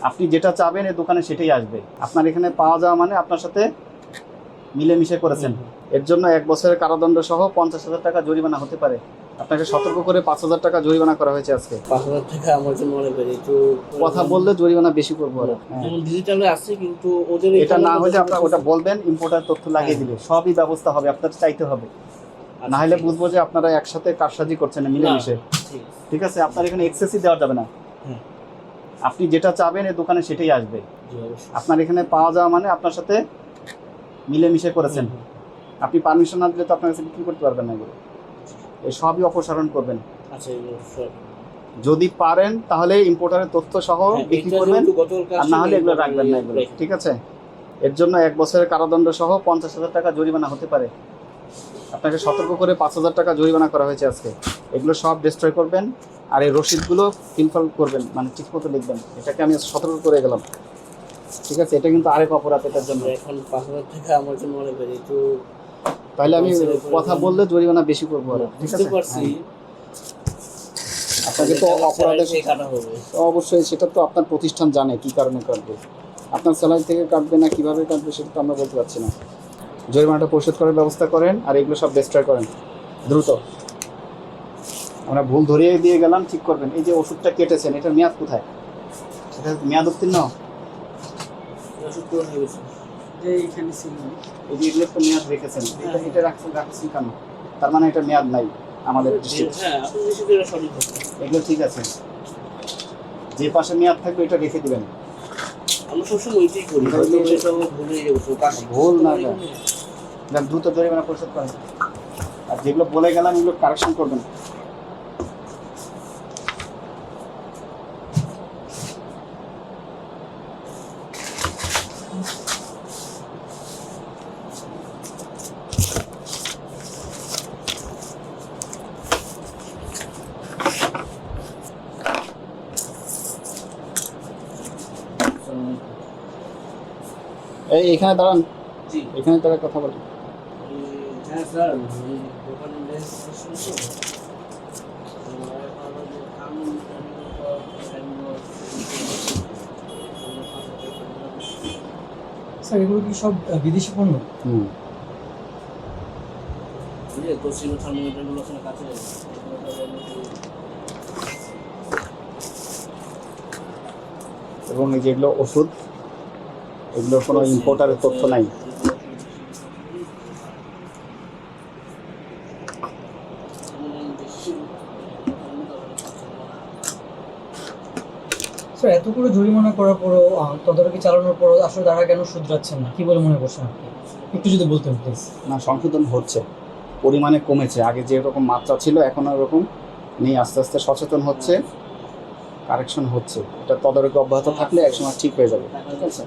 আপনি যেটা চাবেন এই দোকানে সেটাই আসবে। আপনার এখানে পাওয়া যাওয়া মানে আপনার সাথে মিলেমিশে করেছেন। এর জন্য 1 বছরের কারাদণ্ড সহ 50,000 টাকা জরিমানা হতে পারে। আপনাকে সতর্ক করে 5,000 টাকা জরিমানা করা হয়েছে আজকে। 5,000 টাকা আমার জন্য মনে করি একটু কথা বললে জরিমানা বেশি করবো। যেমন ডিজিটালে আছে, কিন্তু ওদের এটা না হলে আপনার ওটা বলবেন, ইম্পোর্টার তথ্য লাগিয়ে দিবে, সবই ব্যবস্থা হবে। আপনার চাইতে হবে, না হলে বুঝবো যে আপনারা একসাথে কারসাজি করছেন মিলেমিশে। ঠিক আছে, আপনার এখানে এক্সেসই দেওয়া যাবে না। আপনি যেটা চাবেন এই দোকানে সেটাই আসবে। আপনার এখানে পাওয়া যাওয়া মানে আপনার সাথে মিলেমিশে করেছেন। আপনি পারমিশন না দিলে তো আপনার কাছে বিক্রি করতে পারবেন না। এগুলো এই সবই অপসারণ করবেন। যদি পারেন তাহলে ইম্পোর্টারের তথ্য সহ বিক্রি করবেন, আর না হলে এগুলো রাখবেন না এগুলো। ঠিক আছে, এর জন্য 1 বছরের কারাদণ্ড সহ 50,000 টাকা জরিমানা হতে পারে। আপনাকে সতর্ক করে 5,000 টাকা জরিমানা করা হয়েছে আজকে। এগুলো সব ডিস্ট্রয় করবেন, আর এই রসিদগুলো ফিলফল করবেন, মানে ঠিক মতো লিখবেন। এটাকে আমি সতর্ক করে গেলাম। ঠিক আছে, এটা কিন্তু আরেক অপরাধ এটার জন্য। এখন 5,000 টাকা আমার জন্য মনে করি একটু, তাহলে আমি কথা বললে জরিমানা বেশি করবো। ঠিক আছে, আপনাকে তো অপরাধের কাটা হবে অবশ্যই। সেটা তো আপনার প্রতিষ্ঠান জানে কি কারণে কাটবে, আপনার স্যালারি থেকে কাটবে না কিভাবে কাটবে সেটা তো আমরা বলতে পারছি না। জরিমানাটা পরিশোধ করার ব্যবস্থা করেন, আর এগুলো সব ডিস্ট্রয় করেন দ্রুত। আমরা ভুল ধরিয়ে দিয়ে গেলাম, ঠিক করবেন। এই যে ওষুধটা কেটেছেন, এটার মেয়াদ কোথায়? এটা মেয়াদ উত্তীর্ণ? এইখানে ছিল, এই যে এগুলো তো মেয়াদ রেখেছেন, এটা রাখছেন কেন? তার মানে এটা মেয়াদ নাই আমাদের দৃষ্টিতে। এগুলো ঠিক আছে, যে পাশে মেয়াদ থাকবে এটা রেখে দিবেন। আমরা সবসময় ওইটাই করি, ভুল না দ্রুত জরিমানা পরিশোধ করেন। আর যেগুলো বলে গেলাম এগুলো কারেকশন করবেন। এই এখানে দাঁড়ান, এখানে দাঁড়া কথা বলি। হ্যাঁ স্যার, স্যার এগুলো কি সব বিদেশি পণ্য? এবং এই যেগুলো ওষুধ, এগুলোর কোনো ইম্পোর্টারের তথ্য নাই। স্যার এত করে জরিমানা করার পরও, তদারকি চালানোর পরও আসলে তারা কেন শুধরাচ্ছেন না, কি বলে মনে করছেন আপনি? একটু যদি বলতেন প্লিজ। না, সংশোধন হচ্ছে, পরিমাণে কমেছে। আগে যেরকম মাত্রা ছিল এখন ওরকম নেই। আস্তে আস্তে সচেতন হচ্ছে, কারেকশন হচ্ছে। এটা তদারকি অব্যাহত থাকলে একসময় ঠিক হয়ে যাবে। ঠিক আছে।